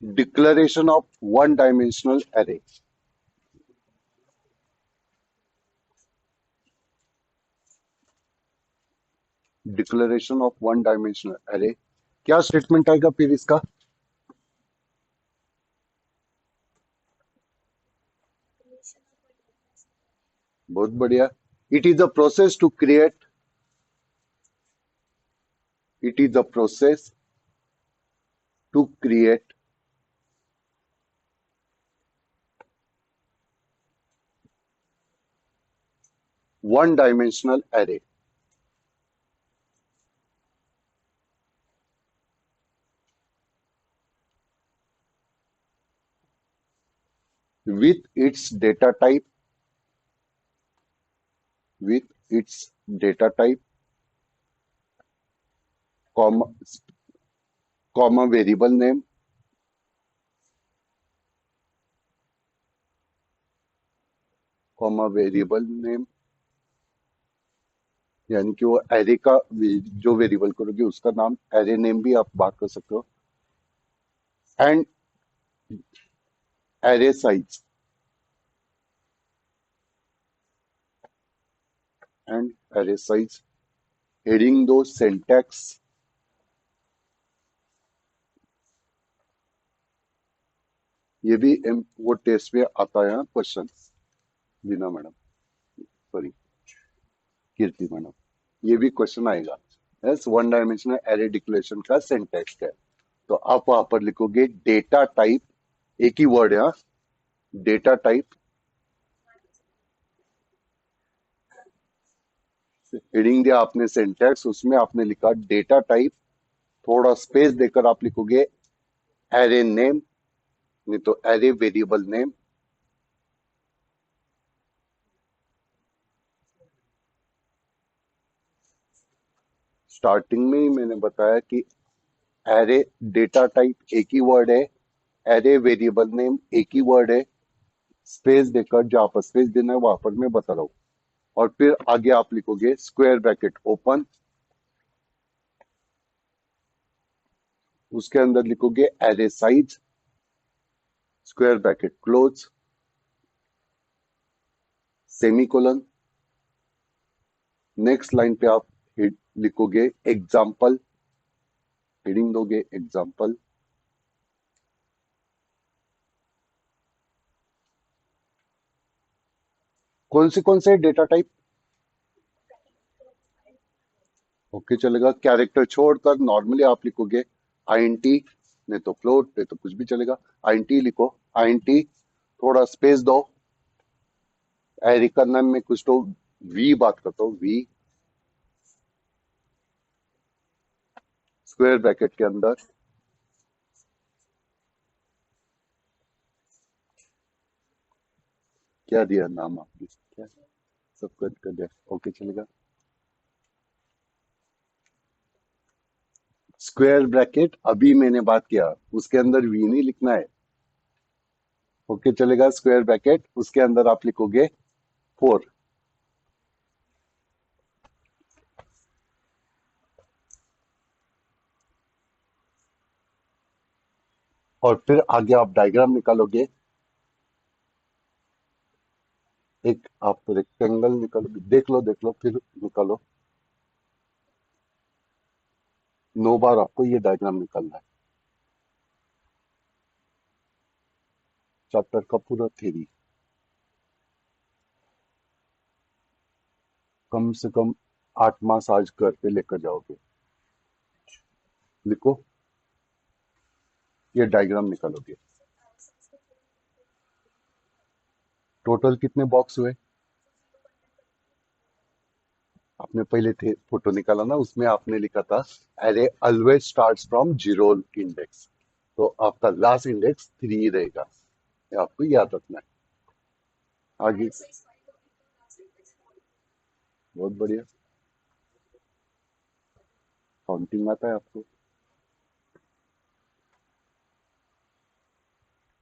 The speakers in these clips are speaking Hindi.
Declaration of one-dimensional array. Declaration of one dimensional array, क्या स्टेटमेंट आएगा फिर इसका? बहुत बढ़िया. It is a process to create, it is a process to create one dimensional array with its data type, with its data type, comma, comma variable name, comma variable name, यानी कि वो एरे का जो वेरिएबल करोगे उसका नाम, एरे नेम भी आप बात कर सकते हो, and array size, and array size, heading दो सिंटैक्स. ये भी वो टेस्ट में आता है क्वेश्चन. लीना मैडम, सॉरी कीर्ति मैडम, ये भी क्वेश्चन आएगा. Yes, one dimensional array declaration का सिंटैक्स है. तो आप वहां पर लिखोगे डेटा टाइप, एक ही वर्ड है हाँ, डेटा टाइप, हेडिंग दिया आपने सिंटैक्स, उसमें आपने लिखा डेटा टाइप, थोड़ा स्पेस देकर आप लिखोगे एरे नेम, नहीं तो एरे वेरिएबल नेम. स्टार्टिंग में ही मैंने बताया कि एरे डेटा टाइप एक ही वर्ड है, एरे वेरिएबल नेम एक ही वर्ड है. स्पेस देकर जहां पर स्पेस देना है वहां पर मैं बता रहा हूं. और फिर आगे आप लिखोगे स्क्वायर ब्रैकेट ओपन, उसके अंदर लिखोगे array size, square bracket close, semicolon. Next line पे आप लिखोगे एग्जाम्पल, हेडिंग दोगे एग्जाम्पल. कौन से डेटा टाइप? ओके चलेगा. कैरेक्टर छोड़कर नॉर्मली आप लिखोगे आईएनटी, नहीं तो फ्लोट, नहीं तो कुछ भी चलेगा. आईएनटी लिखो, आईएनटी, थोड़ा स्पेस दो. एरे का नाम में कुछ तो वी बात करता हूँ, वी, स्क्वायर ब्रैकेट के अंदर क्या दिया नाम आपने, क्या सब कट कर दिया. ओके चलेगा. स्क्वायर ब्रैकेट अभी मैंने बात किया, उसके अंदर वी नहीं लिखना है. ओके चलेगा. स्क्वायर ब्रैकेट उसके अंदर आप लिखोगे 4, और फिर आगे आप डायग्राम निकालोगे. एक आप रेक्टेंगल निकालो, देख लो फिर निकालो. 9 बार आपको ये डायग्राम निकालना है. चैप्टर का पूरा थ्योरी, कम से कम 8 मास आज घर पे लेकर जाओगे. लिखो, ये डायग्राम निकालोगे. टोटल कितने बॉक्स हुए? आपने पहले थे फोटो निकाला ना, उसमें आपने लिखा था array always starts from zero index, तो आपका लास्ट इंडेक्स 3 रहेगा. ये आपको याद रखना है. आगे, बहुत बढ़िया. काउंटिंग आता है आपको.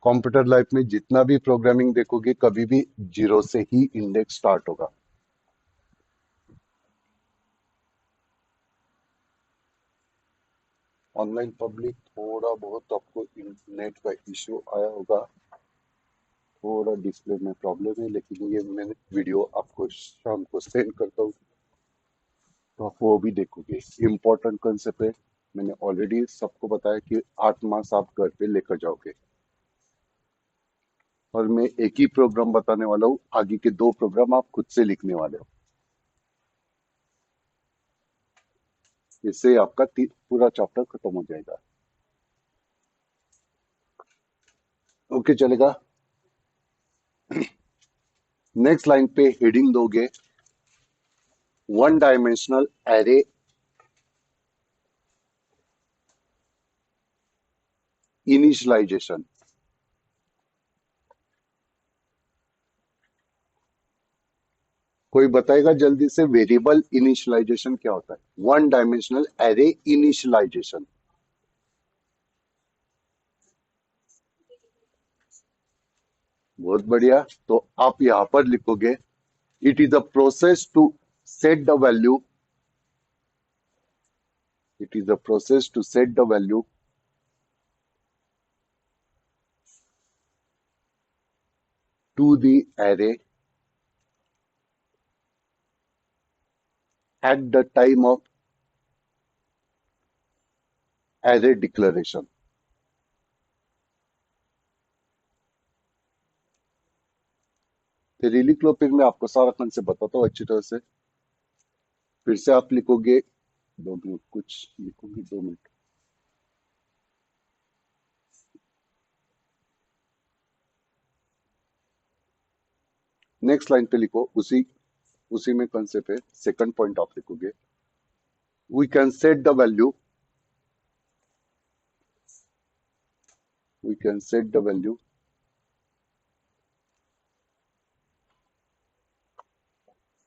कंप्यूटर लाइफ में जितना भी प्रोग्रामिंग देखोगे कभी भी जीरो से ही इंडेक्स स्टार्ट होगा. ऑनलाइन पब्लिक थोड़ा बहुत आपको इंटरनेट का इश्यू आया होगा, थोड़ा डिस्प्ले में प्रॉब्लम है, लेकिन ये मैंने वीडियो आपको शाम को सेंड करता हूँ, तो आप वो भी देखोगे। इम्पोर्टेंट कंसेप्ट है, मैंने ऑलरेडी सबको बताया कि 8 मास आप घर पे लेकर जाओगे, और मैं एक ही प्रोग्राम बताने वाला हूँ, आगे के 2 प्रोग्राम आप खुद से लिखने वाले हो। इससे आपका पूरा चैप्टर खत्म हो जाएगा। ओके, चलेगा। नेक्स्ट लाइन पे हेडिंग दोगे, वन डायमेंशनल एरे इनिशियलाइजेशन। कोई बताएगा जल्दी से, वेरिएबल इनिशियलाइजेशन क्या होता है? One dimensional array initialization. बहुत बढ़िया। तो आप यहां पर लिखोगे, it is a process to set the value, it is a process to set the value to the array at the time of array declaration. फिर लिख लो, फिर मैं आपको सारा कंसेप्ट बताता हूँ अच्छी तरह से। फिर से आप लिखोगे, 2 मिनट कुछ लिखोगे, 2 मिनट। नेक्स्ट लाइन पे लिखो, उसी उसी में कंसेप्ट है। सेकंड पॉइंट आप लिखोगे, we can set the value, we can set the value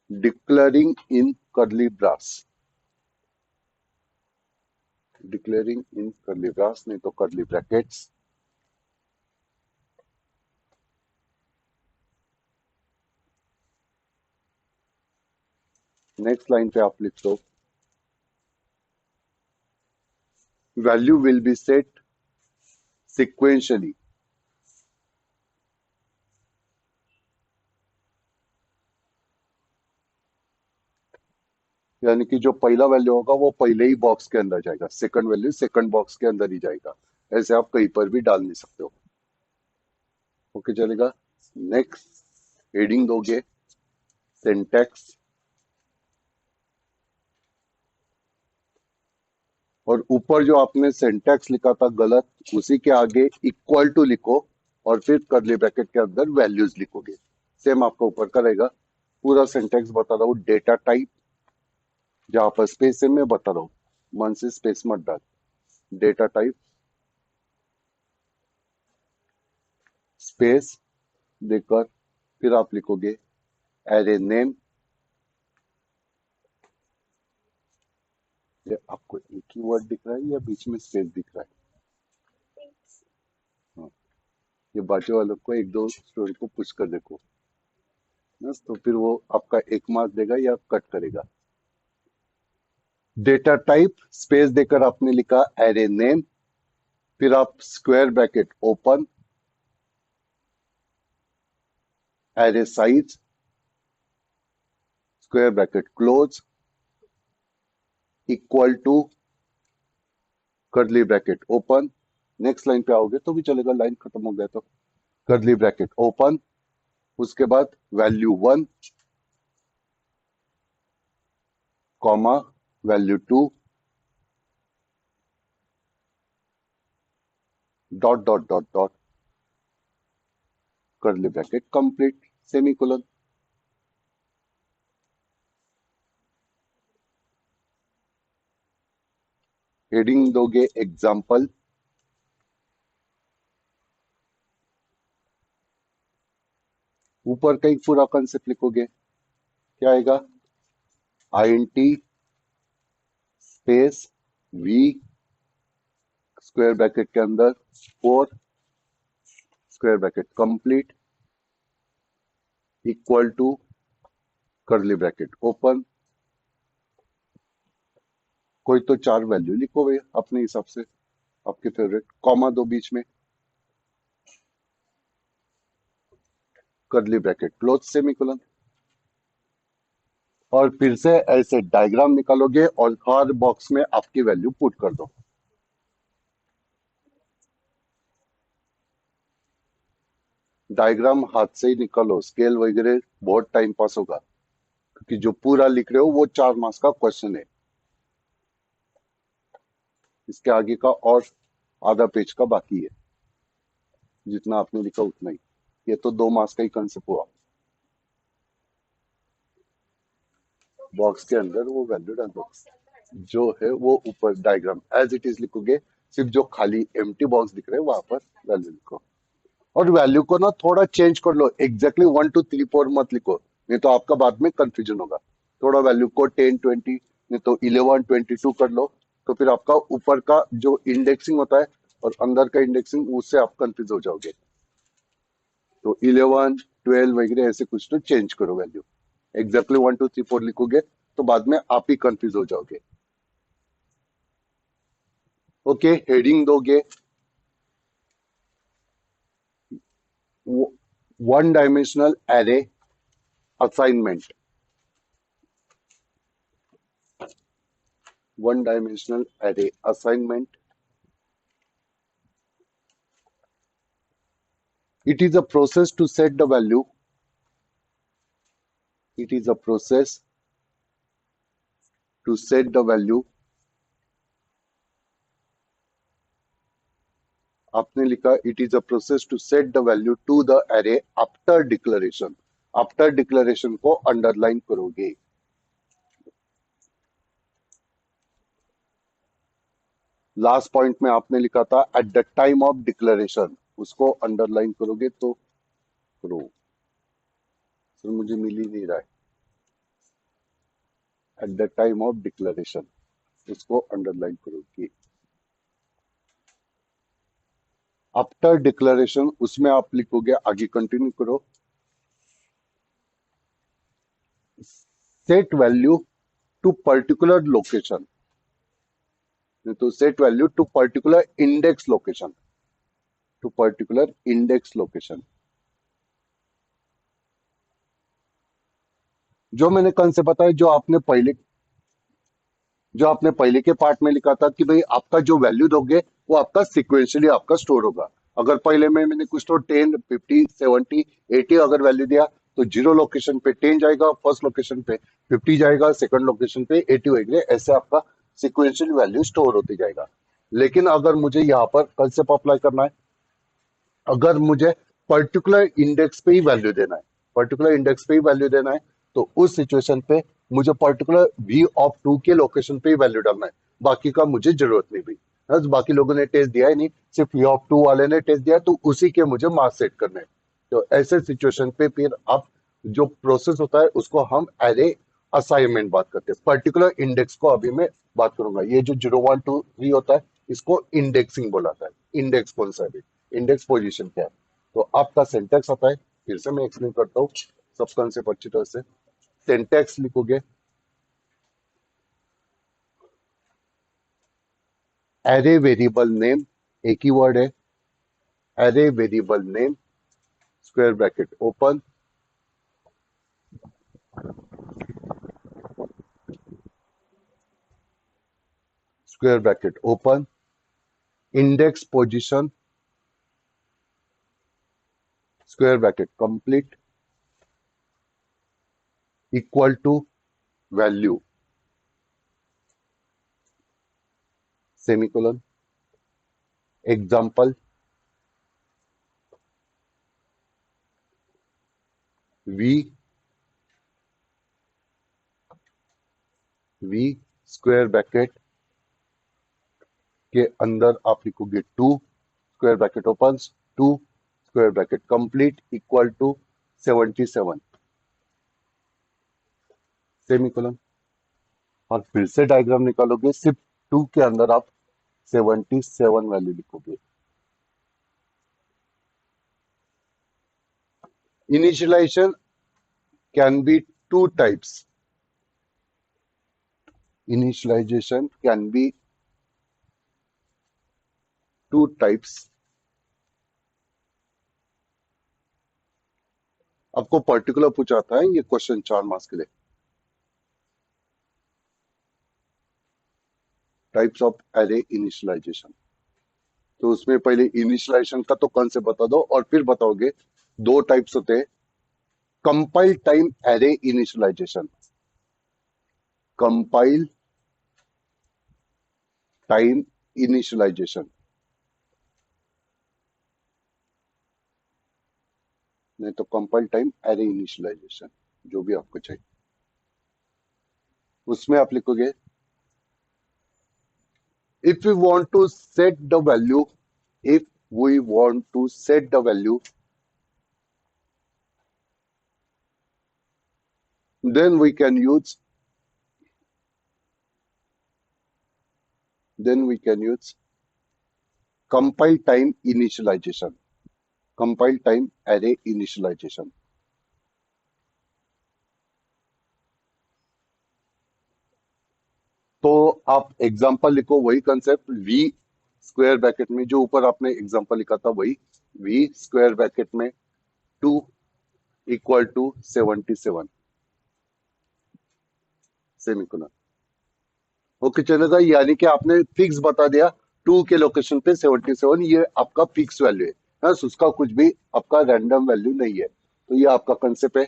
declaring in curly brace, declaring in curly brace नहीं तो curly brackets। नेक्स्ट लाइन पे आप लिख दो, value will be set sequentially, यानी कि जो पहला वैल्यू होगा वो पहले ही बॉक्स के अंदर जाएगा, सेकंड वैल्यू सेकंड बॉक्स के अंदर ही जाएगा। ऐसे आप कहीं पर भी डाल नहीं सकते हो। ओके, चलेगा। नेक्स्ट हेडिंग दोगे, सिंटैक्स, और ऊपर जो आपने सिंटैक्स लिखा था गलत, उसी के आगे इक्वल टू लिखो, और फिर कर्ली ब्रैकेट के अंदर वैल्यूज लिखोगे। सेम आपका ऊपर का रहेगा। पूरा सिंटैक्स बता रहा हूँ। डेटा टाइप, जहां पर स्पेस है मैं बता रहा हूँ, मन से स्पेस मत डाल। डेटा टाइप स्पेस देकर फिर आप लिखोगे एरे नेम। ये आपको एक ही वर्ड दिख रहा है या बीच में स्पेस दिख रहा है? हाँ, ये बाजू वालों को एक दो स्टोरी को पुश कर देखो, बस, तो फिर वो आपका 1 मार्क देगा या कट करेगा। डेटा टाइप स्पेस देकर आपने लिखा एरे नेम, फिर आप square bracket open, array size square bracket close, equal to curly bracket open. Next line पे आओगे तो भी चलेगा, लाइन खत्म हो गया तो। कर्ली ब्रैकेट ओपन, उसके बाद value 1, comma value 2, dot dot dot dot, curly bracket complete, semicolon. Heading दोगे एग्जाम्पल, ऊपर का ही पूरा कंसेप्ट लिखोगे। क्या आएगा? INT space V square bracket के अंदर 4 square bracket complete, equal to curly bracket open, कोई तो चार वैल्यू लिखो भाई अपने हिसाब से, आपके फेवरेट, कॉमा दो बीच में, कर्ली ब्रैकेट क्लोज सेमीकोलन, और फिर से ऐसे डायग्राम निकालोगे और हर बॉक्स में आपकी वैल्यू पुट कर दो। डायग्राम हाथ से ही निकालो, स्केल वगैरह बहुत टाइम पास होगा, क्योंकि जो पूरा लिख रहे हो वो 4 मार्क्स का क्वेश्चन है। इसके आगे का और आधा पेज का बाकी है, जितना आपने लिखा उतना ही। ये तो 2 मार्क्स का ही कंसेप्ट हुआ। बॉक्स के अंदर वो वैल्यू डाल दो, जो है वो ऊपर डायग्राम एज इट इज लिखोगे, सिर्फ जो खाली एम्प्टी बॉक्स दिख रहे हैं वहां पर वैल्यू लिखो। और वैल्यू को ना थोड़ा चेंज कर लो, एग्जैक्टली 1 2 3 4 मत लिखो, नहीं तो आपका बाद में कंफ्यूजन होगा। थोड़ा वैल्यू को 10 20, नहीं तो 11 22 कर लो, तो फिर आपका ऊपर का जो इंडेक्सिंग होता है और अंदर का इंडेक्सिंग, उससे आप कंफ्यूज हो जाओगे। तो 11 12 वगैरह ऐसे कुछ तो चेंज करो वैल्यू। एग्जैक्टली 1 2 3 4 लिखोगे तो बाद में आप ही कंफ्यूज हो जाओगे। ओके, हेडिंग दोगे, one dimensional array assignment, one dimensional array assignment. It is a process to set the value. It is a process to set the value. आपने लिखा it is a process to set the value to the array after declaration. After declaration को अंडरलाइन करोगे। लास्ट पॉइंट में आपने लिखा था eight the time of declaration, उसको अंडरलाइन करोगे तो करो। सर मुझे मिल ही नहीं रहा है, at the time of declaration, उसको अंडरलाइन करोगे। आफ्टर डिक्लेरेशन उसमें आप लिखोगे, आगे कंटिन्यू करो, set value to particular location, तो set value to particular index location, to particular index location. जो मैंने कंसेप्ट बताया, जो आपने पहले के पार्ट में लिखा था कि भाई आपका जो वैल्यू दोगे वो आपका सिक्वेंशियली आपका स्टोर होगा। अगर पहले में मैंने कुछ तो 10 50 70 80 अगर वैल्यू दिया, तो जीरो लोकेशन पे 10 जाएगा, फर्स्ट लोकेशन पे 50 जाएगा, सेकंड लोकेशन पे 80 वगैरह, ऐसे आपका सिक्वेंशियल वैल्यू स्टोर होती जाएगा। लेकिन अगर मुझे यहाँ पर कंसेप्ट अप्लाई करना है, अगर मुझे पर्टिकुलर इंडेक्स पे ही वैल्यू देना है, पर्टिकुलर इंडेक्स पे ही वैल्यू देना है, तो उस सिचुएशन पे मुझे पर्टिकुलर v(2) के लोकेशन पे ही वैल्यू डालना है, बाकी का मुझे जरूरत नहीं भी। बस बाकी लोगों ने टेस्ट दिया ही नहीं, सिर्फ v(2) वाले ने टेस्ट दिया, तो उसी के मुझे मार्क्स सेट करने हैं। तो ऐसे सिचुएशन पे फिर आप जो प्रोसेस होता है उसको हम एरे असाइनमेंट बात करते हैं। पर्टिकुलर इंडेक्स को अभी मैं बात करूंगा, ये जो 0 1 2 3 होता है इसको इंडेक्सिंग बोला जाता है। इंडेक्स कौन सा है, इंडेक्स पोजीशन क्या है, तो आपका सिंटैक्स आता है। फिर से मैं एक्सप्लेन करता हूँ सब कंसेप्ट अच्छी तरह से। सिंटैक्स लिखोगे, एरे वेरिएबल नेम, एक ही वर्ड है, array variable name, square bracket open, square bracket open, index position, square bracket complete, equal to value, semicolon, example V, V square bracket के अंदर आप लिखोगे 2, square bracket open, 2 square bracket complete, equal to 77, semicolon. और फिर से डायग्राम निकालोगे, सिर्फ 2 के अंदर आप 77 वैल्यू लिखोगे। Initialization can be 2 types, Initialization can be two types. आपको पर्टिकुलर पूछा था ये क्वेश्चन 4 मार्क्स के लिए. Types of array initialization. तो उसमें पहले इनिशियलाइजेशन का तो कॉन्सेप्ट बता दो और फिर बताओगे दो टाइप्स होते हैं. Compile time array initialization. Compile time initialization. नहीं तो कंपाइल टाइम एरे इनिशियलाइजेशन, जो भी आपको चाहिए. उसमें आप लिखोगे if we want to set the value, if we want to set the value, then we can use compile time initialization. Compile time array initialization. तो आप एग्जांपल लिखो, वही कंसेप्ट v स्क्वायर ब्रैकेट में जो ऊपर आपने एग्जांपल लिखा था वही v स्क्वायर ब्रैकेट में 2 इक्वल टू 77 सेमीकोलन. ओके चलेगा. यानी कि आपने फिक्स बता दिया 2 के लोकेशन पे 77 ये आपका फिक्स वैल्यू है. बस उसका कुछ भी आपका रैंडम वैल्यू नहीं है. तो ये आपका कंसेप्ट है.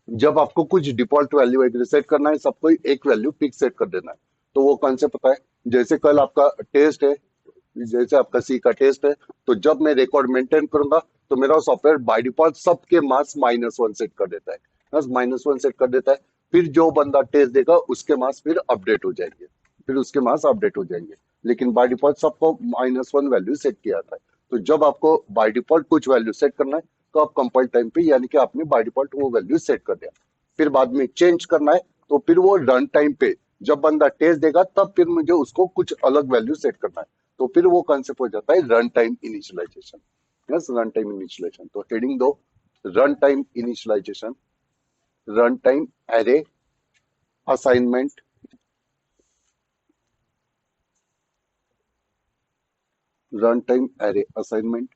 जब आपको कुछ डिफॉल्ट वैल्यू एक सेट करना है, सबको एक वैल्यू फिक्स सेट कर देना है. तो वो कॉन्सेप्ट पता है. जैसे कल आपका टेस्ट है, जैसे आपका सी का टेस्ट है, तो जब मैं रिकॉर्ड मेंटेन करूंगा तो मेरा सॉफ्टवेयर बाय डिफॉल्ट सबके मार्क्स -1 सेट कर देता है. बस -1 सेट कर देता है. फिर जो बंदा टेस्ट देगा उसके मार्क्स फिर अपडेट हो जाएंगे. फिर उसके मार्क्स अपडेट हो जाएंगे. लेकिन बाय डिफॉल्ट सबको -1 वैल्यू सेट किया जाता है. तो जब आपको बाय डिफॉल्ट कुछ वैल्यू सेट करना है तो आप कंपाइल टाइम पे, यानी कि आपने बाय डिफॉल्ट वो वैल्यू सेट कर दिया. फिर बाद में चेंज करना है तो फिर वो रन टाइम पे जब बंदा टेस्ट देगा तब फिर मुझे उसको कुछ अलग वैल्यू सेट करना है. तो फिर वो कॉन्सेप्ट हो जाता है run time initialization. Yes, run time initialization. तो हेडिंग दो run time initialization, run time array assignment, run time array assignment.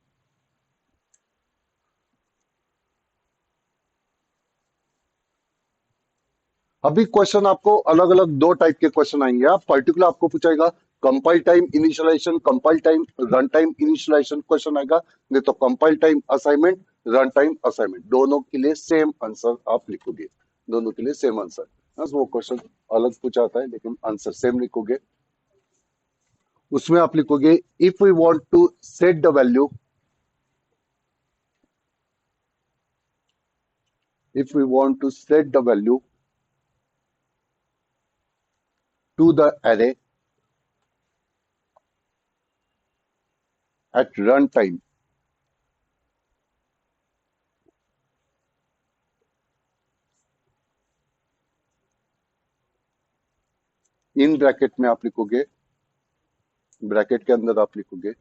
अभी क्वेश्चन आपको अलग अलग दो टाइप के क्वेश्चन आएंगे. आप पर्टिकुलर आपको पूछाएगा compile time initialization, compile time run time initialization question आएगा. नहीं तो compile time assignment, run time assignment. दोनों के लिए सेम आंसर आप लिखोगे. दोनों के लिए सेम आंसर. बस वो क्वेश्चन अलग पूछा आता है लेकिन आंसर सेम लिखोगे. उसमें आप लिखोगे if we want to set the value, if we want to set the value to the array at runtime, इन ब्रैकेट में आप लिखोगे, ब्रैकेट के अंदर आप लिखोगे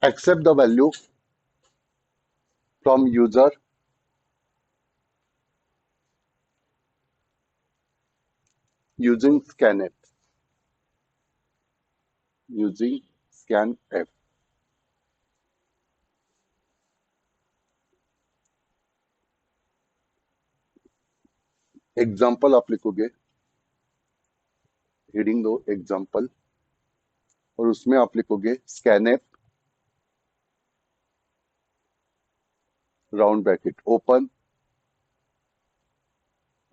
accept the value from user using scanf, using scanf. Example आप लिखोगे, हेडिंग दो एग्जाम्पल, और उसमें आप लिखोगे scanf round bracket open,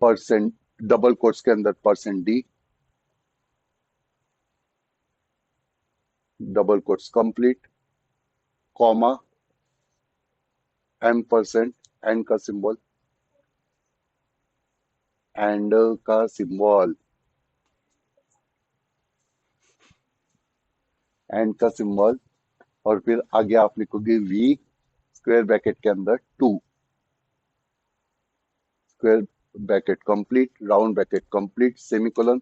percent double quotes के अंदर %d, double quotes complete, comma, %, and का सिंबल, एंड का सिंबल, एंड का सिंबल. और फिर आगे आप लिखोगे वी स्क्वायर ब्रैकेट के अंदर 2, square bracket complete, round bracket complete, semicolon.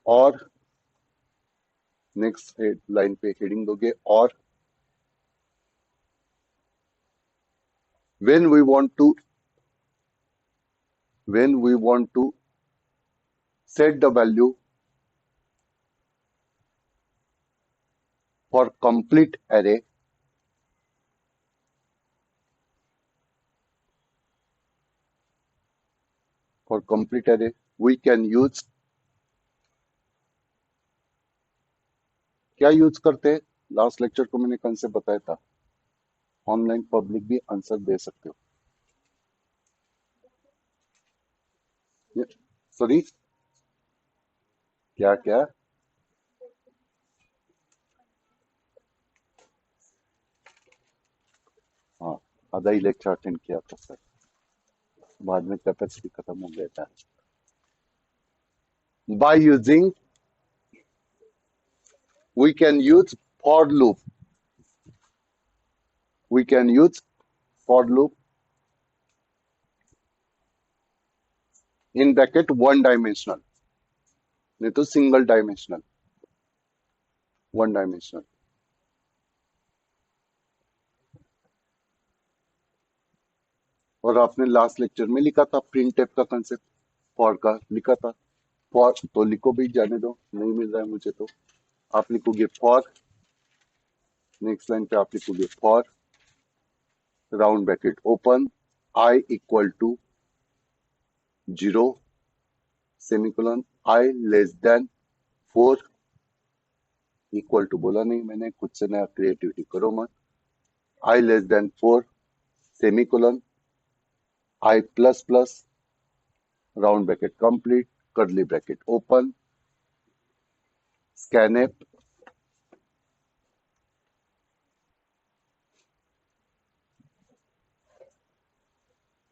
और नेक्स्ट लाइन पे हेडिंग दोगे और when we want to when we want to set the value for complete array, we can use, क्या यूज करते हैं? लास्ट लेक्चर को मैंने कंसेप्ट बताया था, ऑनलाइन पब्लिक भी आंसर दे सकते हो। सॉरी, क्या क्या? हाँ, आधा ही लेक्चर अटेंड किया था सर, बाद में कैपेसिटी खत्म हो गया था। By using, we can use for loop, we can use for loop in bracket one dimensional, नहीं तो सिंगल डायमेंशनल, वन डायमेंशनल। और आपने लास्ट लेक्चर में लिखा था प्रिंट टेप का कंसेप्ट, फॉर का लिखा था। फॉर तो लिखो भी, जाने दो, नहीं मिल रहा है मुझे तो। आप लिखोगे फॉर, नेक्स्ट लाइन पे आप लिखोगे for round bracket open, I equal to 0 semicolon, I less than 4 equal to, बोला नहीं मैंने, खुद से नया क्रिएटिविटी करो मत, I less than 4 semicolon, I plus plus round bracket complete, curly bracket open, scanf,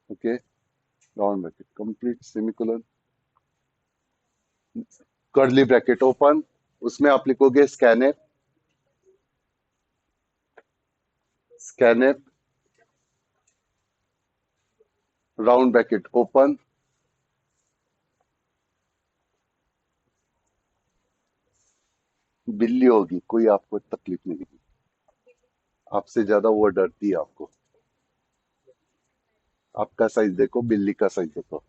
okay, round bracket complete semicolon, curly bracket open, उसमें आप लिखोगे scanf, scanf round bracket open, बिल्ली होगी, कोई आपको तकलीफ नहीं होगी, आपसे ज्यादा वो डरती है आपको। आपका साइज देखो, बिल्ली का साइज देखो,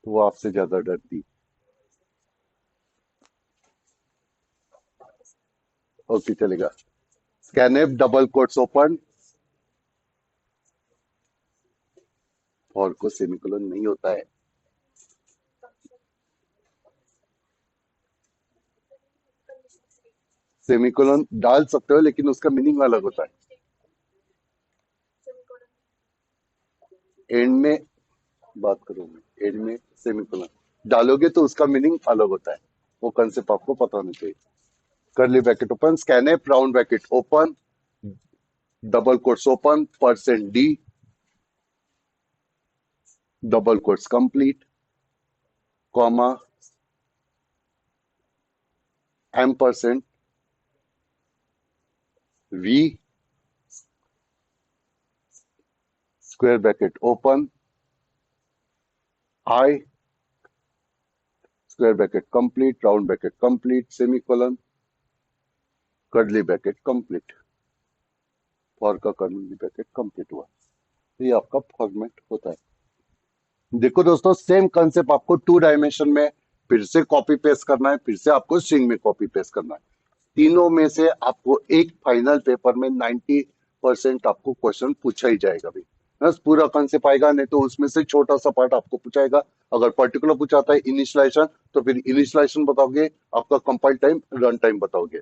तो वो आपसे ज्यादा डरती। ओके चलेगा, स्कैनएप डबल कोट्स ओपन, फॉर को सेमीकोलन नहीं होता है, सेमीकोलन डाल सकते हो लेकिन उसका मीनिंग अलग होता है। एंड में बात करूंगी, एंड में सेमीकोलन डालोगे तो उसका मीनिंग अलग होता है, वो कंसेप्ट आपको पता होना चाहिए। Curly bracket open, scanf round bracket open, double quotes open, percent D double quotes complete, comma एम% V square bracket open, I square bracket complete, round bracket complete, semicolon, curly bracket complete, for का कर्ली ब्रैकेट कंप्लीट हुआ। तो ये आपका फॉर्मेट होता है। देखो दोस्तों, सेम कंसेप्ट आपको 2 डायमेंशन में फिर से कॉपी पेस्ट करना है, फिर से आपको स्ट्रिंग में कॉपी पेस्ट करना है। तीनों में से आपको एक फाइनल पेपर में 90% आपको क्वेश्चन पूछा ही जाएगा भाई, बस पूरा कंसेप्ट आएगा, नहीं तो उसमें से छोटा सा पार्ट आपको पूछाएगा। अगर पर्टिकुलर पूछाता है इनिशियलाइजेशन, तो फिर इनिशियलाइजेशन बताओगे, आपका कंपाइल टाइम, रन टाइम बताओगे।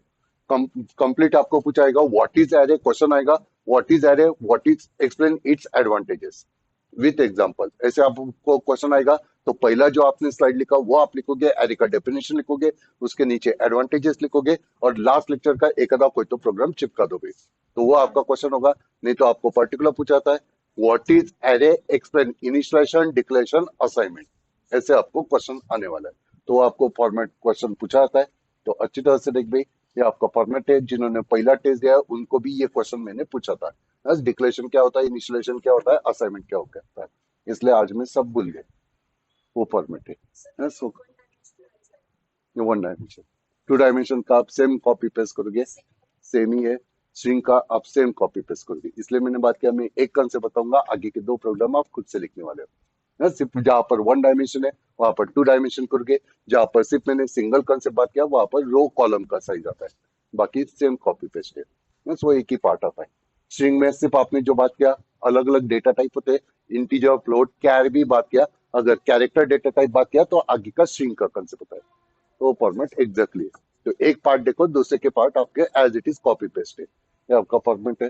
कंप्लीट आपको पूछाएगा व्हाट इज एरे, क्वेश्चन आएगा what is array, what is, explain its advantages with example, ऐसे आपको क्वेश्चन आएगा। तो पहला जो आपने स्लाइड लिखा वो आप लिखोगे, एरे का डेफिनेशन लिखोगे, उसके नीचे एडवांटेजेस लिखोगे, और लास्ट लेक्चर का एक आधा कोई तो प्रोग्राम चिपका दोगे, तो वो आपका क्वेश्चन होगा। नहीं तो आपको पर्टिकुलर पूछाता है what is array, explain initialization, declaration, assignment, ऐसे आपको क्वेश्चन आने वाला है। तो वो आपको फॉर्मेट क्वेश्चन पूछा जाता है, तो अच्छी तरह से देख भाई, ये आपका फॉर्मेट है। जिन्होंने पहला टेस्ट दिया है उनको भी ये क्वेश्चन मैंने पूछा था, बस डिक्लेरेशन क्या होता है, इनिशियलाइजेशन क्या होता है, असाइनमेंट क्या होता है, इसलिए आज मैं सब भूल गए। वो फॉर्मेट है सो, वन डायमेंशन। 2 डायमेंशन का आप सेम कॉपी पेस्ट करोगे, सेम ही है। स्ट्रिंग का आप सेम कॉपी पेस्ट करोगे, इसलिए मैंने बात किया, मैं एक कंसेप्ट बताऊंगा, आगे के 2 प्रोग्राम आप खुद से लिखने वाले हो। ना, सिर्फ जहां पर वन डायमेंशन है वहां पर टू डायमेंशन करोगे, जहां पर सिर्फ मैंने सिंगल कंसेप्ट बात किया वहां पर रो कॉलम का साइज आता है, बाकी सेम कॉपी पेस्ट है बस, वो एक ही पार्ट आता है। स्ट्रिंग में सिर्फ आपने जो बात किया अलग अलग डेटा टाइप होते हैं, इंटीजर फ्लोट कैर भी बात किया, अगर कैरेक्टर डेटा टाइप बात किया तो आगे का स्ट्रिंग का कंसेप्ट होता है, तो फॉर्मेट एग्जैक्टली है। तो एक पार्ट देखो दूसरे के पार्ट आपके as it is copy paste है, ये आपका फॉर्मेट है।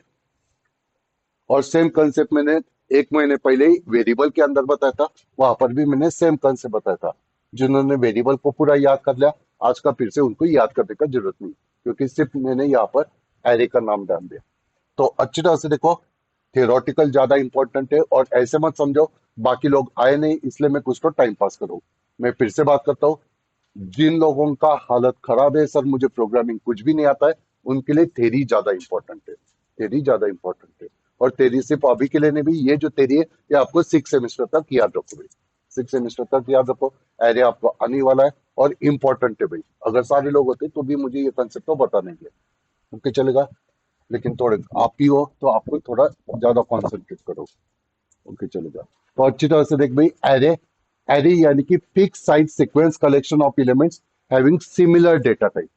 और सेम कंसेप्ट मैंने एक महीने पहले ही वेरिएबल के अंदर बताया था, वहां पर भी मैंने सेम कंसेप्ट बताया था। जिन्होंने वेरिएबल को पूरा याद कर लिया आज का फिर से उनको याद करने का जरूरत नहीं, क्योंकि सिर्फ मैंने यहाँ पर एरे का नाम डाल दिया। तो अच्छी तरह से देखो, थियोरटिकल ज्यादा इंपॉर्टेंट है, और ऐसे मत समझो बाकी लोग आए नहीं इसलिए मैं कुछ तो टाइम पास करूँ। मैं फिर से बात करता हूँ, जिन लोगों का हालत खराब है सर मुझे प्रोग्रामिंग कुछ भी नहीं आता है, उनके लिए थेरी ज्यादा इंपॉर्टेंट है, थेरी ज्यादा इंपॉर्टेंट है। और थेरी सिर्फ अभी के लिए नहीं भी, ये जो थेरी है ये आपको 6 सेमेस्टर तक याद रखो भाई, 6 सेमेस्टर तक याद रखो। एरे आपको आने वाला है और इम्पोर्टेंट है भाई, अगर सारे लोग होते तो भी मुझे ये कंसेप्ट तो बता नहीं है, ओके चलेगा। लेकिन थोड़े आप ही हो तो आपको थोड़ा ज्यादा कॉन्सेंट्रेट करो, ओके चलेगा। तो अच्छी तरह से देख भाई, एरे, एरे यानी कि fix size sequence collection of elements having similar data type.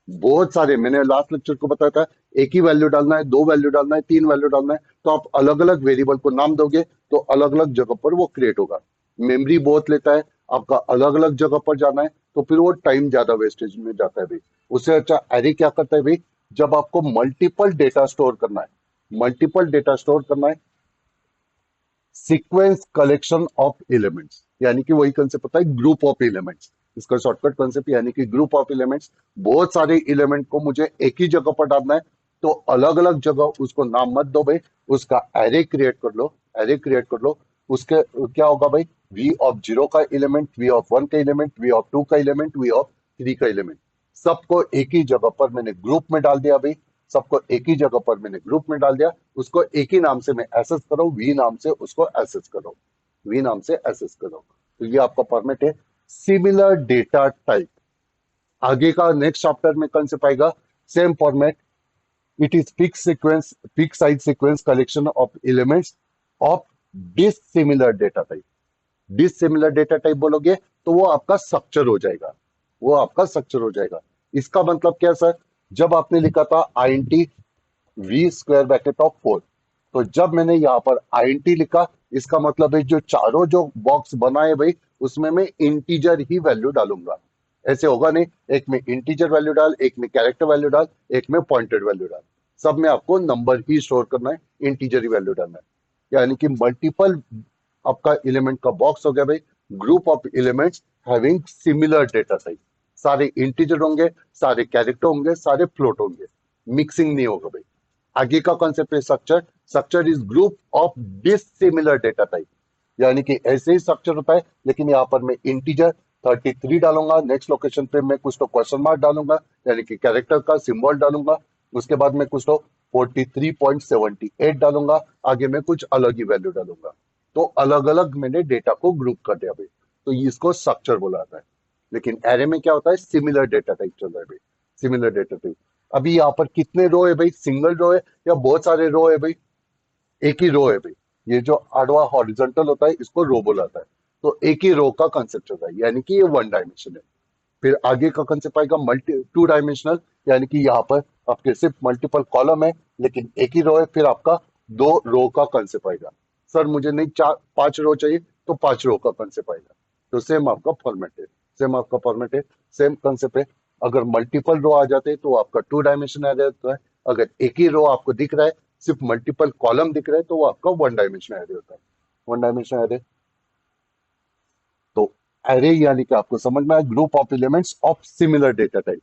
बहुत सारे, मैंने लास्ट लेक्चर को बताया था, एक ही वैल्यू डालना है, दो वैल्यू डालना है, तीन वैल्यू डालना है, तो आप अलग अलग वेरिएबल को नाम दोगे तो अलग अलग जगह पर वो क्रिएट होगा। मेमोरी बहुत लेता है, आपका अलग अलग जगह पर जाना है तो फिर वो टाइम ज्यादा वेस्टेज में जाता है भाई। उससे अच्छा एरे क्या करता है भाई, जब आपको मल्टीपल डेटा स्टोर करना है, मल्टीपल डेटा स्टोर करना है, सीक्वेंस कलेक्शन ऑफ एलिमेंट्स, यानी कि वही कंसेप्ट होता है ग्रुप ऑफ एलिमेंट्स, इसका शॉर्टकट कंसेप्ट यानी कि ग्रुप ऑफ एलिमेंट्स। बहुत सारे एलिमेंट को मुझे एक ही जगह पर डालना है, तो अलग अलग जगह उसको नाम मत दो भाई, उसका एरे क्रिएट कर लो, एरे क्रिएट कर लो। उसके क्या होगा भाई, वी ऑफ जीरो का एलिमेंट, वी ऑफ वन का एलिमेंट, वी ऑफ टू का एलिमेंट, वी ऑफ थ्री का एलिमेंट, सबको एक ही जगह पर मैंने ग्रुप में डाल दिया भाई, सबको एक ही जगह पर मैंने ग्रुप में डाल दिया, उसको एक ही नाम से मैं एसेस करो, वी नाम से उसको एसेस करो, वी नाम से एसेस करो। तो ये आपका फॉर्मेट है सिमिलर डेटा टाइप। आगे का नेक्स्ट चैप्टर में कौन से पाएगा, same format, it is fix sequence, fix size sequence collection of elements of dissimilar data type. Dissimilar data type बोलोगे तो वो आपका स्ट्रक्चर हो जाएगा, वो आपका स्ट्रक्चर हो जाएगा। इसका मतलब क्या सर, जब आपने लिखा था INT V square bracket of 4, तो जब मैंने यहाँ पर आईएनटी लिखा, इसका मतलब है जो चारों जो बॉक्स बनाए भाई उसमें मैं इंटीजर ही वैल्यू डालूंगा। ऐसे होगा नहीं, एक में इंटीजर वैल्यू डाल, एक में कैरेक्टर वैल्यू डाल, एक में पॉइंटेड वैल्यू डाल, सब में आपको नंबर ही स्टोर करना है, इंटीजर ही वैल्यू डालना है। यानी कि मल्टीपल आपका एलिमेंट का बॉक्स हो गया भाई, group of elements having similar data type, सारे इंटीजर होंगे, सारे कैरेक्टर होंगे, सारे फ्लोट होंगे, मिक्सिंग नहीं होगा भाई। आगे का कॉन्सेप्ट है structure, structure is group of dissimilar data type, यानी कि ऐसे ही स्ट्रक्चर होता है, लेकिन यहाँ पर मैं इंटीजर 33 डालूंगा, नेक्स्ट लोकेशन पे मैं कुछ तो क्वेश्चन मार्क डालूंगा, यानी कि कैरेक्टर का सिंबल डालूंगा, उसके बाद मैं कुछ तो 43.78 डालूंगा, आगे मैं कुछ अलग ही वैल्यू डालूंगा। तो अलग अलग मैंने डेटा को ग्रुप कर दिया भाई, तो इसको स्ट्रक्चर बोला जाता है। लेकिन एरे में क्या होता है, सिमिलर डेटा टाइप चल रहा है भाई, सिमिलर डेटा टाइप। अभी यहाँ पर कितने रो है भाई, सिंगल रो है या बहुत सारे रो है भाई, एक ही रो है भाई। ये जो आडवा हॉरिजॉन्टल होता है इसको रो बोला जाता है, तो एक ही रो का कंसेप्ट होता है, यानी कि ये वन डायमेंशन है। फिर आगे का कंसेप्ट आएगा मल्टी टू डायमेंशनल, यानी कि यहाँ पर आपके सिर्फ मल्टीपल कॉलम है लेकिन एक ही रो है, फिर आपका दो रो का कंसेप्ट आएगा। सर मुझे नहीं चार पांच रो चाहिए, तो पांच रो का कंसेप्ट आएगा। तो सेम आपका फॉर्मेट है, सेम आपका फॉर्मेट है, सेम कंसेप्ट है। अगर मल्टीपल रो आ जाते हैं तो आपका टू डायमेंशन आ जाता है, अगर एक ही रो आपको दिख रहा है, सिर्फ मल्टीपल कॉलम दिख रहा है, तो वो आपका वन डायमेंशन एरे होता है, वन डायमेंशन एरे। तो एरे यानी कि आपको समझ में आया, group of elements of similar data type.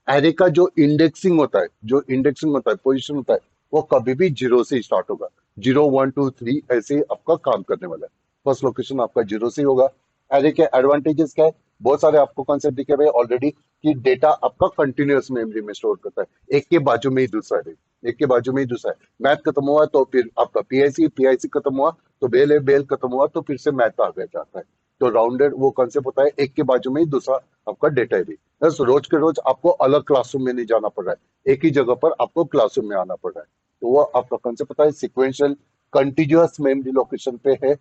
Array का जो इंडेक्सिंग होता है, जो इंडेक्सिंग होता है, पोजीशन होता है, वो कभी भी जीरो से स्टार्ट होगा, जीरो वन टू थ्री ऐसे ही आपका काम करने वाला है। फर्स्ट लोकेशन आपका जीरो से ही होगा। एरे के एडवांटेजेस क्या है, बहुत सारे आपको कॉन्सेप्ट दिखे हुए ऑलरेडी, कि डेटा आपका कंटिन्यूअस मेमोरी में स्टोर करता है, एक के बाजू में ही दूसरा है, एक के बाजू में ही दूसरा है। मैथ खत्म हुआ तो फिर आपका पीआईसी, पीआईसी खत्म हुआ तो बेल है, बेल खत्म हुआ तो फिर से मैथ आ गया जाता है। तो राउंडेड वो कॉन्सेप्ट होता है, एक के बाजू में ही दूसरा आपका डेटा है भी। बस रोज के रोज आपको अलग क्लासरूम में नहीं जाना पड़ रहा है, एक ही जगह पर आपको क्लासरूम में आना पड़ रहा है। तो वो आपका कंसेप्ट पता है, सिक्वेंशियल कंटिन्यूअस मेमोरी लोकेशन पे है,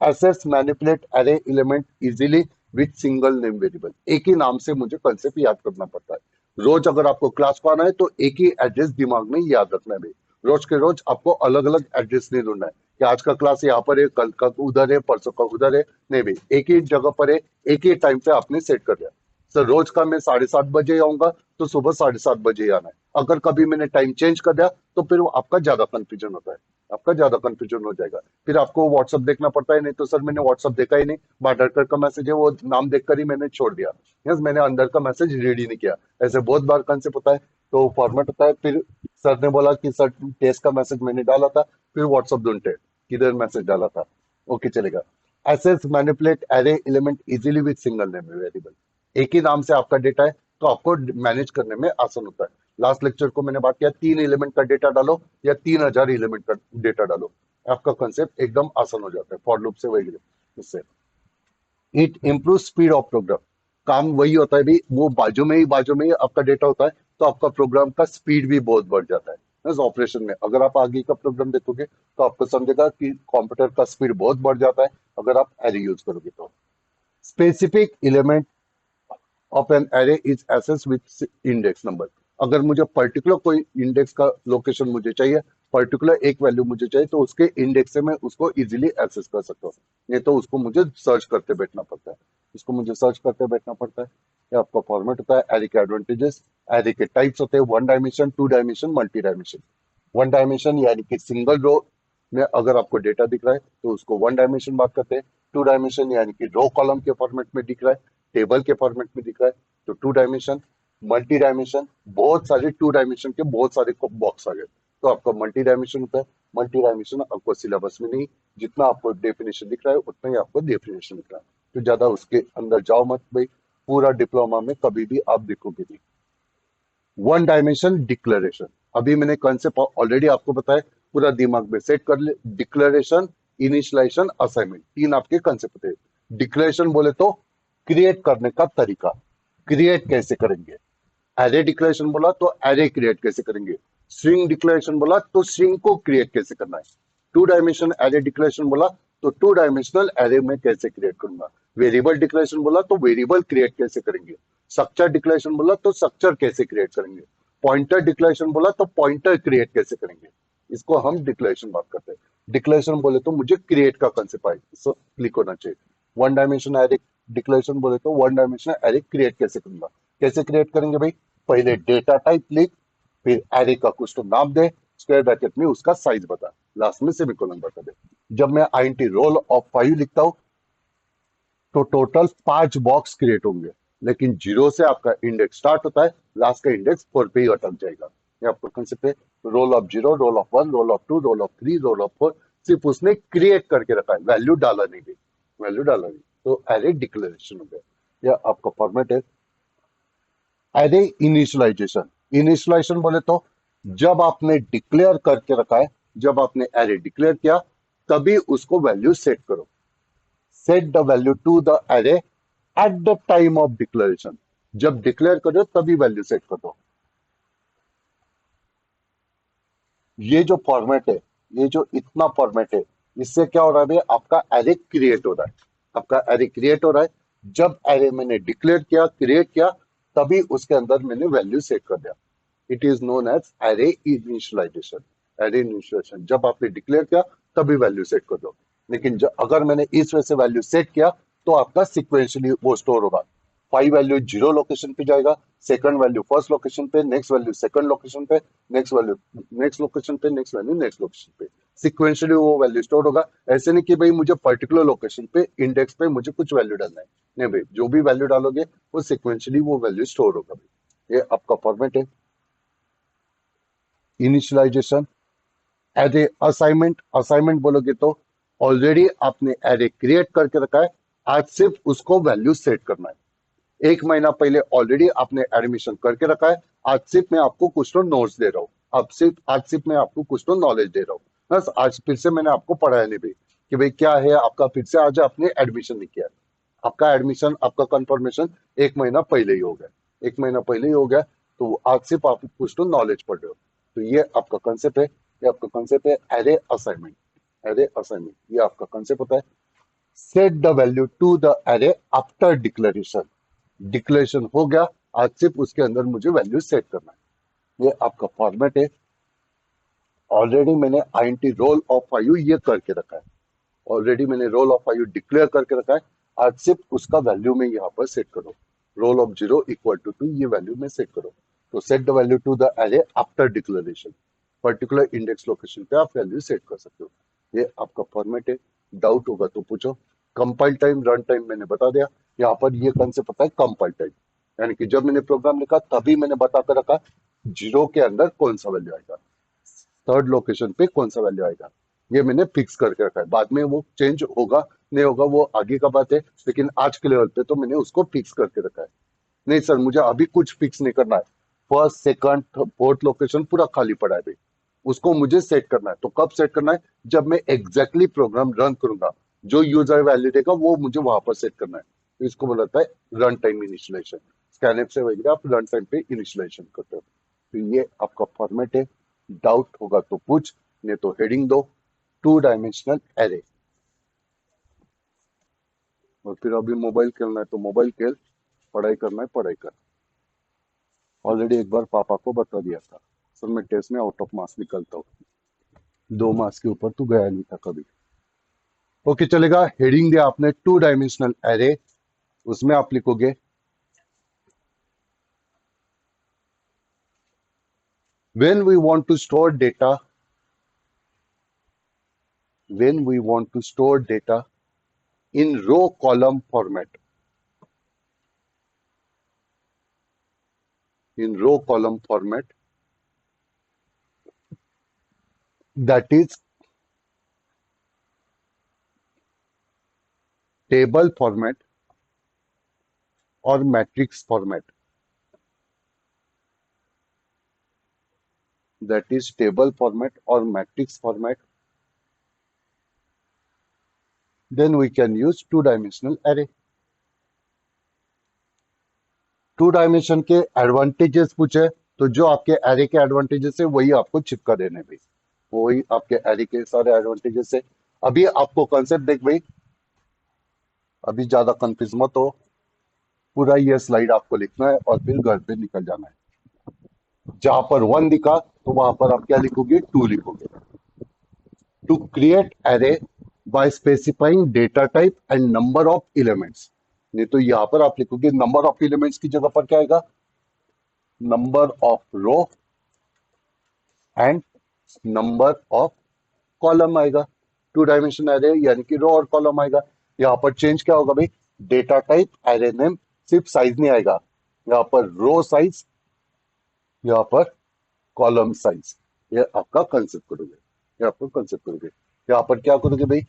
access manipulate array element easily with single name variable. एक ही नाम से मुझे कंसेप्ट याद करना पड़ता है। रोज अगर आपको क्लास को आना है तो एक ही एड्रेस दिमाग में याद रखना है भाई। रोज के रोज आपको अलग अलग एड्रेस नहीं ढूंढना है कि आज का क्लास यहाँ पर है, कल का उधर है, परसों का उधर है। नहीं भाई, एक ही जगह पर है, एक ही टाइम पे आपने सेट कर दिया। सर रोज का मैं 7:30 बजे आऊंगा तो सुबह 7:30 बजे ही आना है। अगर कभी मैंने टाइम चेंज कर दिया तो फिर वो आपका ज्यादा कंफ्यूजन होता है, आपका ज्यादा कंफ्यूजन हो जाएगा। फिर आपको व्हाट्सअप देखना पड़ता है, नहीं तो सर मैंने व्हाट्सअप देखा ही नहीं, बाडरकर का मैसेज है वो नाम देखकर ही मैंने छोड़ दिया, यस मैंने अंदर का मैसेज रीड ही नहीं किया। ऐसे बहुत बार कंसेप्ट होता है। तो फॉर्मेट होता है, फिर सर ने बोला कि सर टेस्ट का मैसेज मैंने डाला था, फिर व्हाट्सअप ढूंढते किधर मैसेज डाला था। ओके चलेगा। Access manipulate array element easily with single name variable. एक ही नाम से आपका डेटा है तो आपको मैनेज करने में आसान होता है। लास्ट लेक्चर को मैंने बात किया, 3 एलिमेंट का डेटा डालो या 3,000 एलिमेंट का डेटा डालो, आपका कंसेप्ट एकदम आसान हो जाता है फॉर लूप से वही इससे। It improve speed of program. काम वही होता है भाई, वो बाजू में ही आपका डेटा होता है तो आपका प्रोग्राम का स्पीड भी बहुत बढ़ जाता है। बस ऑपरेशन में अगर आप आगे का प्रोग्राम देखोगे तो आपको समझेगा कि कंप्यूटर का स्पीड बहुत बढ़ जाता है अगर आप एरे यूज करोगे तो। Specific element of an array is access with index number. अगर मुझे पर्टिकुलर कोई इंडेक्स का लोकेशन मुझे चाहिए, पर्टिकुलर एक वैल्यू मुझे चाहिए, तो उसके इंडेक्स से मैं उसको इजीली एक्सेस कर सकता हूँ। नहीं तो उसको मुझे सर्च करते बैठना पड़ता है, इसको मुझे सर्च करते बैठना पड़ता है। ये आपका फॉर्मेट होता है। एरे के एडवांटेजेस, एरे के टाइप्स होते हैं 1 dimension, 2 dimension, multi dimension. 1 dimension यानी कि सिंगल रो में अगर आपको डेटा दिख रहा है तो उसको 1 डायमेंशन बात करते हैं। 2 डायमेंशन यानी कि रो कॉलम के फॉर्मेट में दिख रहा है, टेबल के फॉर्मेट में दिख रहा है, तो 2 डायमेंशन। मल्टी डायमेंशन, बहुत सारे 2 डायमेंशन के बहुत सारे बॉक्स आ गए तो आपका मल्टी डायमेंशन होता है। मल्टी डायमेंशन आपको सिलेबस में नहीं, जितना आपको डेफिनेशन दिख रहा है उतना ही आपको डेफिनेशन दिख रहा है, तो ज्यादा उसके अंदर जाओ मत भाई। पूरा डिप्लोमा में कभी भी आप देखोगे नहीं। 1 डायमेंशन डिक्लेरेशन, अभी मैंने कॉन्सेप्ट ऑलरेडी आपको बताया, पूरा दिमाग में सेट कर ले। डिक्लेरेशन, इनिशियलाइजेशन, असाइनमेंट, 3 आपके कॉन्सेप्ट होते हैं। डिक्लेरेशन बोले तो क्रिएट करने का तरीका, क्रिएट कैसे करेंगे। एरे डिक्लेरेशन बोला तो एरे क्रिएट कैसे करेंगे। स्ट्रिंग डिक्लेरेशन बोला तो स्ट्रिंग को क्रिएट कैसे करना है। 2 डायमेंशन एरे डिक्लेरेशन बोला तो 2 डायमेंशनल एरे में कैसे क्रिएट करूंगा। वेरिएबल डिक्लेरेशन बोला तो वेरिएबल क्रिएट कैसे करेंगे। स्ट्रक्चर डिक्लेरेशन बोला तो स्ट्रक्चर कैसे क्रिएट करेंगे। पॉइंटर डिक्लेरेशन बोला तो पॉइंटर क्रिएट कैसे करेंगे। इसको हम डिक्लेरेशन बात करते हैं। डिक्लेरेशन बोले तो मुझे क्रिएट का कंसेप्ट आए, क्लिक होना चाहिए। 1 डायमेंशन एरे डिक्लेरेशन बोले तो 1 डायमेंशन एरे क्रिएट कैसे करूंगा। कैसे क्रिएट करेंगे भाई, पहले डेटा टाइप लिख, फिर एरे का कुछ तो नाम दे, स्क्वायर ब्रैकेट में उसका साइज बता, लास्ट में सेमीकोलन बता दे। जब मैं आईएनटी रोल ऑफ 5 लिखता हूं तो टोटल 5 बॉक्स क्रिएट होंगे, लेकिन 0 से आपका इंडेक्स स्टार्ट होता है, लास्ट का इंडेक्स 4 पे ही अटक जाएगा। ये आपको कंसेप्ट है। Roll of 0, roll of 1, roll of 2, roll of 3, roll of 4, सिर्फ उसने क्रिएट करके रखा है, वैल्यू डाला नहीं गई, वैल्यू डाला नहीं, तो एरे डिक्लेरेशन हो गया। यह आपका फॉर्मेट है। एरे इनिशियलाइजेशन, इनिशियलाइजेशन बोले तो जब आपने डिक्लेयर करके रखा है, जब आपने एरे डिक्लेयर किया तभी उसको वैल्यू सेट करो। Set the value to the array at the time of declaration, जब डिक्लेयर करो तभी वैल्यू सेट कर दो। ये जो फॉर्मेट है, ये जो इतना फॉर्मेट है, इससे क्या हो रहा है भाई, आपका एरे क्रिएट हो रहा है, आपका एरे क्रिएट हो रहा है। जब एरे मैंने डिक्लेयर किया, क्रिएट किया, तभी उसके अंदर मैंने वैल्यू सेट कर दिया। It is known as array initialization. Array initialization जब आपने डिक्लेयर किया तभी वैल्यू सेट कर दो। लेकिन अगर मैंने इस वजह से वैल्यू सेट किया तो आपका सिक्वेंशियली वो स्टोर होगा। 5 वैल्यू 0 लोकेशन पे जाएगा, सेकंड वैल्यू फर्स्ट लोकेशन पे, नेक्स्ट वैल्यू सेकंड लोकेशन पे, नेक्स्ट वैल्यू नेक्स्ट लोकेशन पे, नेक्स्ट वैल्यू नेक्स्ट लोकेशन पे, सिक्वेंशियली वो वैल्यू स्टोर होगा। ऐसे नहीं कि भाई मुझे पर्टिकुलर लोकेशन पे इंडेक्स पे मुझे कुछ वैल्यू डालना है, नहीं भाई, जो भी वैल्यू डालोगे वो सिक्वेंशियली वो वैल्यू स्टोर होगा भाई। ये आपका फॉर्मेट है। इनिशियलाइजेशन, एरे असाइनमेंट, असाइनमेंट बोलोगे तो ऑलरेडी आपने एरे क्रिएट करके रखा है, आज सिर्फ उसको वैल्यू सेट करना है। 1 महीना पहले ऑलरेडी आपने एडमिशन करके रखा है, आज सिर्फ मैं आपको कुछ तो नोट्स दे रहा हूँ, आज सिर्फ मैं आपको कुछ तो नॉलेज दे रहा हूँ। बस आज फिर से मैंने आपको पढ़ाया नहीं भाई कि भाई क्या है आपका, फिर से आज आपने एडमिशन नहीं किया। आपका एडमिशन, आपका कंफर्मेशन 1 महीना पहले ही हो गया, 1 महीना पहले ही हो गया, तो आज सिर्फ आप कुछ तो नॉलेज पढ़ रहे हो। तो ये आपका कंसेप्ट है, ये आपका कंसेप्ट है एरे असाइनमेंट। एरे असाइनमेंट ये आपका कंसेप्ट होता है। Set the value to the array after declaration. Declaration हो गया, आज सिर्फ उसके अंदर मुझे वैल्यू सेट करना है। ये आपका फॉर्मेट है। ऑलरेडी मैंने आईएनटी रोल ऑफ आयु ये करके रखा है। ऑलरेडी मैंने रोल ऑफ आयु डिक्लेयर करके रखा है। आज सिर्फ उसका वैल्यू में यहाँ पर सेट करो। रोल ऑफ 0 इक्वल टू ये वैल्यू में सेट करो। तो set the value to the array after declaration. Particular index location पे आप वैल्यू सेट कर सकते हो। ये आपका फॉर्मेट है। डाउट होगा तो पूछो। कंपाइल टाइम, रन टाइम मैंने बता दिया। यहाँ पर ये कंसेप्ट पता है, कंपाइल टाइम यानी कि जब मैंने प्रोग्राम लिखा तभी मैंने बताकर रखा 0 के अंदर कौन सा वैल्यू आएगा, थर्ड लोकेशन पे कौन सा वैल्यू आएगा। ये मैंने फिक्स करके रखा है। बाद में वो चेंज होगा नहीं होगा वो आगे का बात है, लेकिन आज के लेवल पे तो मैंने उसको फिक्स करके रखा है। नहीं सर मुझे अभी कुछ फिक्स नहीं करना है, फर्स्ट सेकंड फोर्थ लोकेशन पूरा खाली पड़ा है भाई, उसको मुझे सेट करना है। तो कब सेट करना है, जब मैं एग्जैक्टली प्रोग्राम रन करूंगा, जो यूजर वैल्यू देगा वो मुझे वहां पर सेट करना है। तो इसको बोलता है रन टाइम इनिशियलाइजेशन। स्कैनएफ से वगैरह आप रन टाइम पे इनिशियलाइजेशन करते हो। तो ये आपका फॉर्मेट है। डाउट होगा तो पूछ, नहीं तो हेडिंग दो, टू डायमेंशनल एरे। और फिर अभी मोबाइल खेलना है तो मोबाइल खेल, पढ़ाई करना है पढ़ाई कर। ऑलरेडी एक बार पापा को बता दिया था, सर मैं टेस्ट में आउट ऑफ मार्क्स निकलता हूँ, 2 मार्क्स के ऊपर तू गया नहीं था कभी। ओके चलेगा। हेडिंग दिया आपने टू डायमेंशनल एरे, उसमें आप लिखोगे when we want to store data, when we want to store data in row column format, in row column format, that is table format or matrix format, that is table format or matrix format, then we can use two dimensional array. Two dimension के एडवांटेजेस पूछे तो जो आपके एरे के एडवांटेजेस है वही आपको चिपका देने भाई, वही आपके एरे के सारे एडवांटेजेस है। अभी आपको कॉन्सेप्ट देख भाई, अभी ज्यादा कंफ्यूज मत हो। पूरा ये स्लाइड आपको लिखना है और फिर घर पे निकल जाना है। जहां पर 1 दिखा तो वहां पर आप क्या लिखोगे, 2 लिखोगे। To create array by specifying data type and number of elements. नहीं तो यहां पर आप लिखोगे नंबर ऑफ एलिमेंट्स की जगह पर क्या आएगा, number of row and number of column आएगा। टू डायमेंशन एरे यानी कि रो और कॉलम आएगा। यहाँ पर चेंज क्या होगा भाई, डेटा टाइप एरे नेम, सिर्फ साइज नहीं आएगा। यहाँ पर रो साइज, यहाँ पर कॉलम साइज। ये आपका कंसेप्ट करोगे, ये आपको कंसेप्ट करोगे। यहाँ पर क्या करोगे भाई,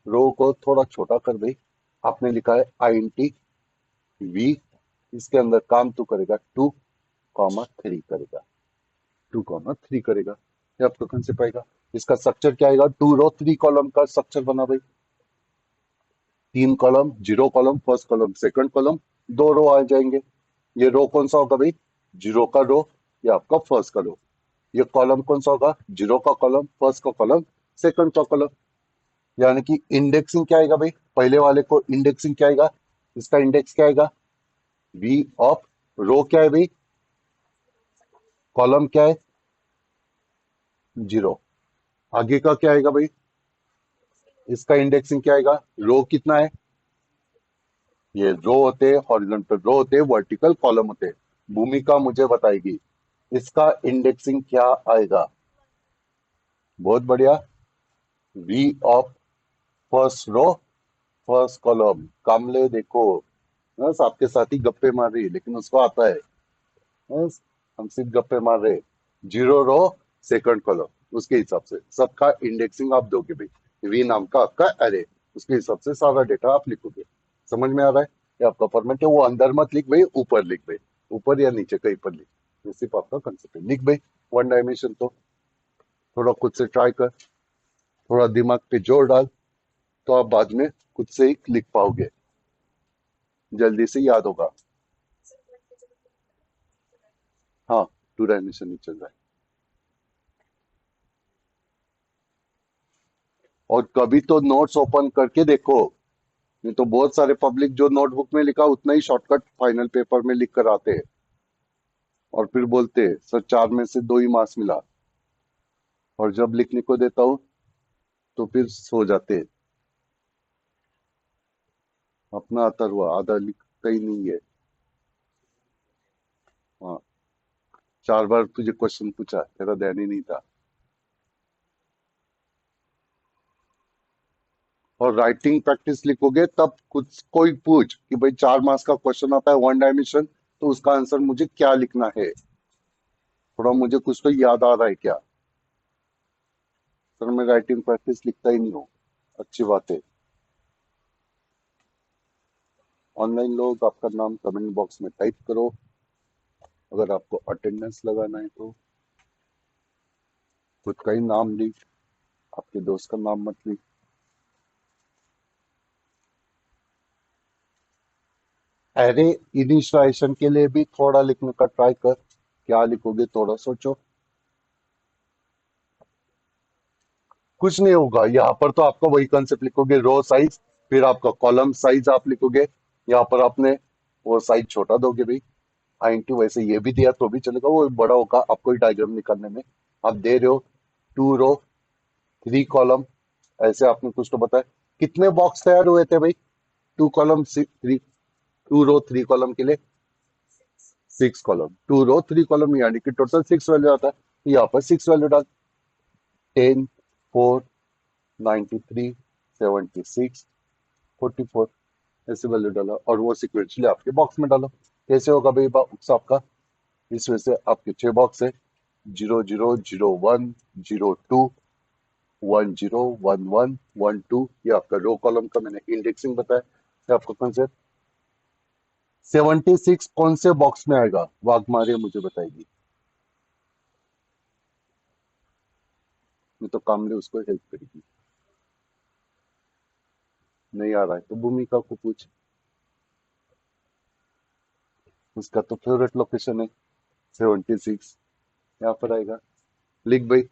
रो को थोड़ा छोटा कर भाई। आपने लिखा है INT V, इसके अंदर काम तो करेगा 2,3 करेगा, 2,3 करेगा। ये आपका कंसेप्ट आएगा। इसका स्ट्रक्चर क्या आएगा, 2 रो 3 कॉलम का स्ट्रक्चर बना भाई। 3 column, 0 column first column second column, 2 रो आ जाएंगे। ये रो कौन सा होगा भाई, 0 का रो, ये आपका फर्स्ट का रो। ये कॉलम कौन सा होगा, 0 का कॉलम फर्स्ट का कॉलम सेकंड का कॉलम। यानी कि इंडेक्सिंग क्या आएगा भाई, पहले वाले को इंडेक्सिंग क्या आएगा, इसका इंडेक्स क्या आएगा, V ऑफ रो क्या है भाई, कॉलम क्या है 0। आगे का क्या आएगा भाई, इसका इंडेक्सिंग क्या आएगा, रो कितना है, ये रो होते हैं, हॉरिजॉन्टल रो होते हैं, वर्टिकल कॉलम होते हैं। भूमिका मुझे बताएगी इसका इंडेक्सिंग क्या आएगा। बहुत बढ़िया। V of first row first column. कामले देखो, बस आपके साथ ही गप्पे मार रही है लेकिन उसको आता है। बस हम सिर्फ गप्पे मार रहे हैं। 0 रो सेकंड कॉलम, उसके हिसाब से सबका इंडेक्सिंग आप दोगे भाई। वी नाम का आपका एरे, उसके हिसाब से सारा डेटा आप लिखोगे। समझ में आ रहा है, ये आपका फॉर्मेट है। वो अंदर मत लिख भाई, ऊपर लिख भाई, ऊपर या नीचे कहीं पर लिख। ये सिर्फ आपका कंसेप्ट है, लिख भाई। 1 डायमेंशन तो थोड़ा खुद से ट्राई कर, थोड़ा दिमाग पे जोर डाल, तो आप बाद में खुद से ही लिख पाओगे, जल्दी से याद होगा। हाँ, 2 डायमेंशन ही चल रहा है। और कभी तो नोट्स ओपन करके देखो, नहीं तो बहुत सारे पब्लिक जो नोटबुक में लिखा उतना ही शॉर्टकट फाइनल पेपर में लिख कर आते हैं और फिर बोलते हैं सर 4 में से 2 ही मार्क्स मिला, और जब लिखने को देता हूँ तो फिर सो जाते हैं। अपना आता हुआ आधा लिखता ही नहीं है। हाँ, 4 बार तुझे क्वेश्चन पूछा, तेरा ध्यान ही नहीं था। और राइटिंग प्रैक्टिस लिखोगे तब कुछ कोई पूछ कि भाई 4 मार्क्स का क्वेश्चन आता है 1 डायमेंशन, तो उसका आंसर मुझे क्या लिखना है, थोड़ा मुझे कुछ तो याद आ रहा है क्या। सर मैं राइटिंग प्रैक्टिस लिखता ही नहीं हूँ। अच्छी बात है। ऑनलाइन लोग आपका नाम कमेंट बॉक्स में टाइप करो, अगर आपको अटेंडेंस लगाना है तो। खुद का ही नाम लिख, आपके दोस्त का नाम मत लिख। अरे इनिशियलाइजेशन के लिए भी थोड़ा लिखने का ट्राई कर, क्या लिखोगे थोड़ा सोचो। कुछ नहीं होगा, यहाँ पर तो आपका वही कंसेप्ट लिखोगे, रो साइज, फिर आपका कॉलम साइज आप लिखोगे। यहाँ पर आपने वो साइज छोटा दोगे भाई, I into वैसे ये भी दिया तो भी चलेगा, वो बड़ा होगा आपको ही डायग्राम निकालने में। आप दे रहे हो 2 रो 3 कॉलम, ऐसे आपने कुछ तो बताया। कितने बॉक्स तैयार हुए थे भाई 2 कॉलम 3 2 रो 3 कॉलम के लिए? 6 कॉलम 2 रो 3 कॉलम, यानी कि टोटल 6 वैल्यू आता है। तो यहाँ पर 6 वैल्यू डाल, 10 4 93 76 44, ऐसे वैल्यू डाला और वो सिक्वेंशली आपके बॉक्स में डालो। कैसे होगा भाई बॉक्स आपका? इसमें से आपके 6 बॉक्स है, 00 01 02 10 11 12, ये आपका रो कॉलम का मैंने इंडेक्सिंग बताया। ये आपका कॉन्सेप्ट 76 कौन से बॉक्स में आएगा, वाघमारे मुझे बताएगी। नहीं तो कामले उसको हेल्प करेगी। नहीं आ रहा है तो भूमिका को पूछ, उसका तो फेवरेट लोकेशन है 76, यहाँ पर आएगा। लिख भाई,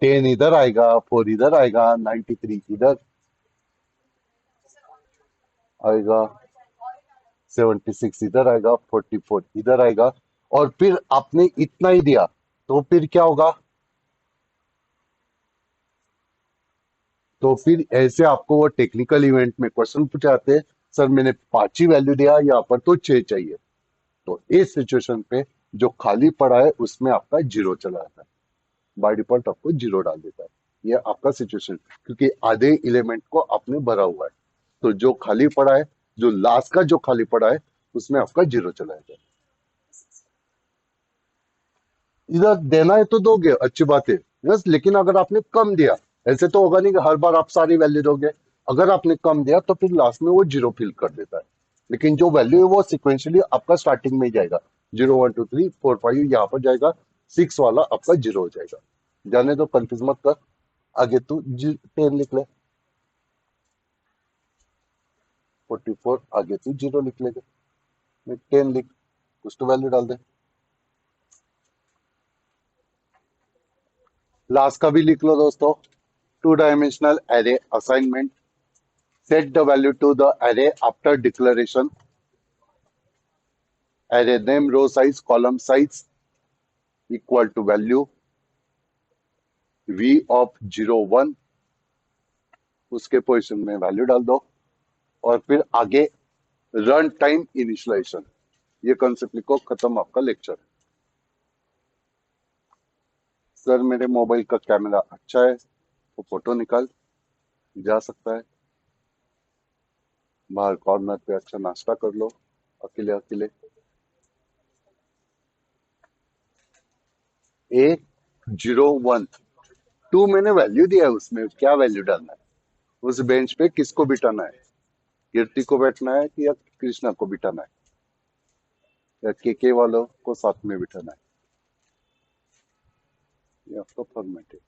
10 इधर आएगा, 4 इधर आएगा, 93 इधर आएगा, 76 इधर आएगा, 44 इधर आएगा। और फिर आपने इतना ही दिया तो फिर क्या होगा? तो फिर ऐसे आपको वो टेक्निकल इवेंट में क्वेश्चन पूछाते हैं, सर मैंने 5 ही वैल्यू दिया, यहाँ पर तो 6 चाहिए। तो इस सिचुएशन पे जो खाली पड़ा है उसमें आपका जीरो चला जाता है, बाय डिफॉल्ट आपको जीरो डाल देता है। ये आपका सिचुएशन, क्योंकि आधे एलिमेंट को आपने भरा हुआ है, तो जो खाली पड़ा है, जो लास्ट का जो खाली पड़ा है उसमें आपका जीरो चला जाएगा। इधर देना है तो दोगे, अच्छी बात है। यस, लेकिन अगर आपने कम दिया, ऐसे तो होगा नहीं कि हर बार आप सारी वैल्यू दोगे। अगर आपने कम दिया तो फिर लास्ट में वो जीरो फिल कर देता है। लेकिन जो वैल्यू है वो सिक्वेंशियली आपका स्टार्टिंग में ही जाएगा, 0 1 2 3 4 5 यहाँ पर जाएगा, 6 वाला आपका जीरो हो जाएगा। जाने दो, कंफ्यूज मत कर। आगे तू 10 लिख ले, 44, आगे तू जीरो लिख लेगा, 10 लिख, कुछ तो वैल्यू डाल दे। लास्ट का भी लिख लो दोस्तों, 2 dimensional array assignment. Set the value to the array after declaration. Array name, row size, column size equal to value v of 01, उसके पोजीशन में वैल्यू डाल दो। और फिर आगे रन टाइम इनिशियलाइजेशन, ये कॉन्सेप्ट लिखो, खत्म आपका लेक्चर। सर मेरे मोबाइल का कैमरा अच्छा है तो फोटो निकाल, जा सकता है। बाहर कॉर्नर पे अच्छा नाश्ता कर लो, अकेले अकेले। 801 2 मैंने वैल्यू दिया है, उसमें क्या वैल्यू डालना है? उस बेंच पे किसको बिठाना है? कीर्ति को बैठना है कि या कृष्णा को बिठाना है, या के वालों को साथ में बिठाना है? ये आपका फॉर्मेट है।